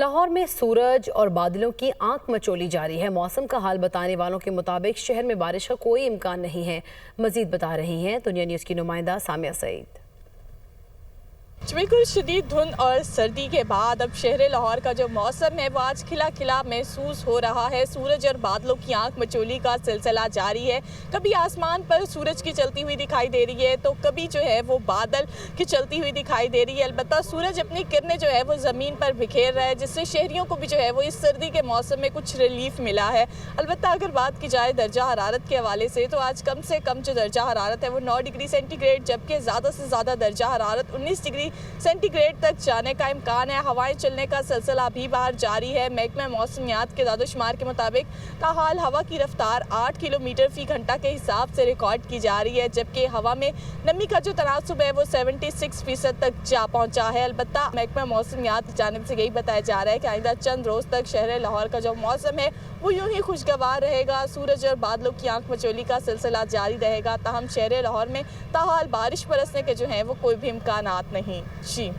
लाहौर में सूरज और बादलों की आंख मचोली जारी है। मौसम का हाल बताने वालों के मुताबिक शहर में बारिश का कोई इम्कान नहीं है। मजीद बता रही हैं दुनिया न्यूज़ की नुमाइंदा सामिया सईद। बिल्कुल शदीद धुंध और सर्दी के बाद अब शहर लाहौर का जो मौसम है वो आज खिला खिला महसूस हो रहा है। सूरज और बादलों की आंख मचोली का सिलसिला जारी है। कभी आसमान पर सूरज की चलती हुई दिखाई दे रही है तो कभी जो है वो बादल की चलती हुई दिखाई दे रही है। अलबत्ता सूरज अपनी किरणें जो है वो ज़मीन पर बिखेर रहा है, जिससे शहरियों को भी जो है वो इस सर्दी के मौसम में कुछ रिलीफ मिला है। अलबत्ता अगर बात की जाए दर्जा हरारत के हवाले से तो आज कम से कम जो दर्जा हरारत है वो 9 डिग्री सेंटीग्रेड, जबकि ज़्यादा से ज़्यादा दर्जा हरारत 19 डिग्री सेंटीग्रेड तक जाने का इम्कान है। हवाएं चलने का सिलसिला अभी बाहर जारी है। महकमा मौसमियात के दादोशुमार के मुताबिक ताहाल हवा की रफ्तार 8 किलोमीटर फी घंटा के हिसाब से रिकॉर्ड की जा रही है, जबकि हवा में नमी का जो तनासुब है वो 76% तक जा पहुंचा है। अलबत्ता महकमा मौसमियात की जानिब से यही बताया जा रहा है कि आइंदा चंद रोज़ तक शहर लाहौर का जो मौसम है वो यूं ही खुशगवार रहेगा। सूरज और बादलों की आंख मचोली का सिलसिला जारी रहेगा। ताहम शहर लाहौर में ताहाल बारिश बरसने के जो हैं वो कोई भी इम्कानात नहीं। जी।